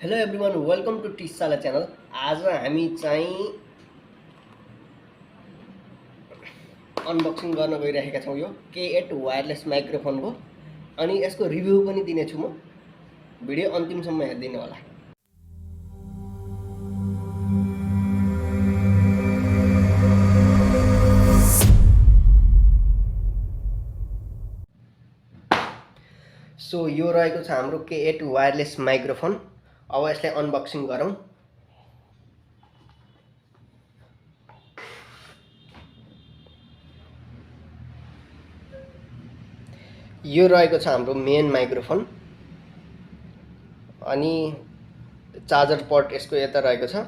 Hello everyone welcome to टिसाला channel. आज हामी चाहिँ अनबक्सिङ गर्न गइरहेका छौँ यो K8 वायरलेस माइक्रोफोनको अनि यसको रिभ्यू पनि दिनेछु म। भिडियो अन्तिमसम्म हेरिदिनु होला। सो यो रहेको छ हाम्रो K8 वायरलेस माइक्रोफोन। अब यसलाई अनबक्सिङ गरौँ। यो रहेको छ हाम्रो मेन माइक्रोफोन अनि चार्जर पोर्ट यसको यता रहेको छ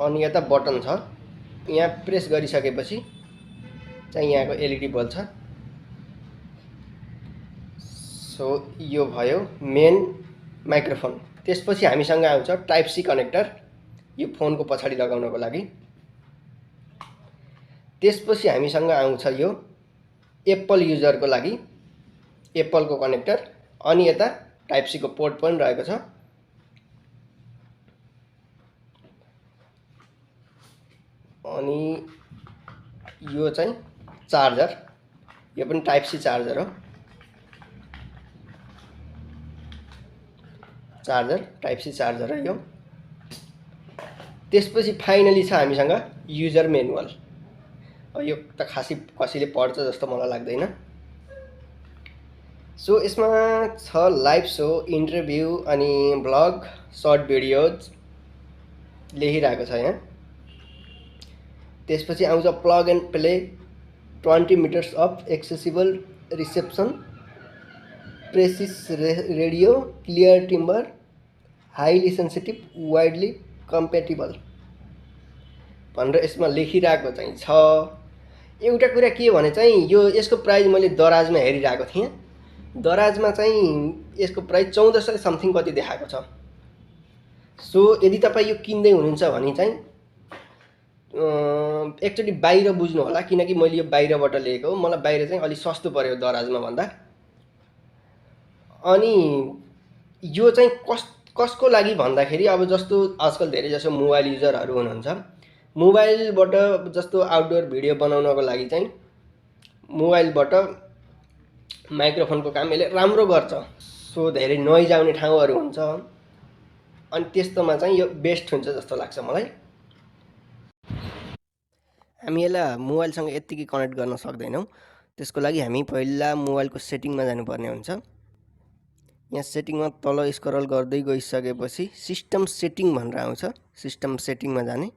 अनि यता बटन छ। यहाँ प्रेस गरिसकेपछि चाहिँ यहाँको एलइडी बल्ब छ। सो यो भयो मेन माइक्रोफोन। त्यसपछि हामीसँग आउँछ टाइप सी कनेक्टर, यो फोनको पछाडि लगाउनको लागि। त्यसपछि हामीसँग आउँछ यो एप्पल युजरको लागि एप्पलको कनेक्टर अनि यता टाइप सी को पोर्ट पनि रहेको छ। अनि यो चाहिँ चार्जर, यो पनि टाइप सी चार्जर हो। चार्जर टाइप सी चार्जर हो यो। त्यसपछि फाइनली छ हामीसँग युजर म्यानुअल। यो त खासै कसैले पढ्छ जस्तो मलाई लाग्दैन। सो यसमा छ लाइभ सो, इन्टरभ्यू अनि ब्लग, सर्ट भिडियोज लेखिरहेको छ यहाँ। त्यसपछि आउँछ plug and play, 20 metres of accessible reception, precious radio, clear timber, highly sensitive, widely compatible भनेर यसमा लेखिरहेको चाहिँ छ। एउटा कुरा के भने चाहिँ यो यसको प्राइस मैले दराजमा हेरिरहेको थिएँ। दराजमा चाहिँ यसको प्राइस 1400 समथिङ कति देखाएको छ। सो यदि तपाईँ यो किन्दै हुनुहुन्छ भने चाहिँ एकचोटि बाहिर बुझ्नु होला, किनकि मैले यो बाहिरबाट लिएको हो। मलाई बाहिर चाहिँ अलि सस्तो पर्यो दराजमा भन्दा। अनि यो चाहिँ कसको लागि भन्दाखेरि अब जस्तो आजकल धेरै जसो मोबाइल युजरहरू हुनुहुन्छ, मोबाइलबाट जस्तो आउटडोर भिडियो बनाउनको लागि चाहिँ मोबाइलबाट माइक्रोफोनको काम यसले राम्रो गर्छ। सो धेरै नोइज आउने ठाउँहरू हुन्छ अनि त्यस्तोमा चाहिँ यो बेस्ट हुन्छ जस्तो लाग्छ मलाई। हामी यसलाई मोबाइलसँग यत्तिकै कनेक्ट गर्न सक्दैनौँ। त्यसको लागि हामी पहिला मोबाइलको सेटिङमा जानुपर्ने हुन्छ। यहाँ सेटिङमा तल स्क्रल गर्दै गइसकेपछि सिस्टम सेटिङ भनेर आउँछ। सिस्टम सेटिङमा जाने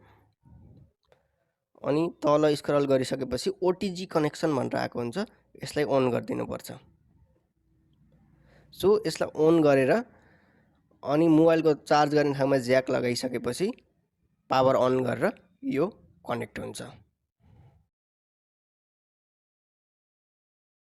अनि तल स्क्रल गरिसकेपछि ओटिजी कनेक्सन भनेर आएको हुन्छ। यसलाई अन गरिदिनुपर्छ। सो यसलाई अन गरेर अनि मोबाइलको चार्ज गर्ने ठाउँमा ज्याक लगाइसकेपछि पावर अन गरेर यो कनेक्ट हुन्छ।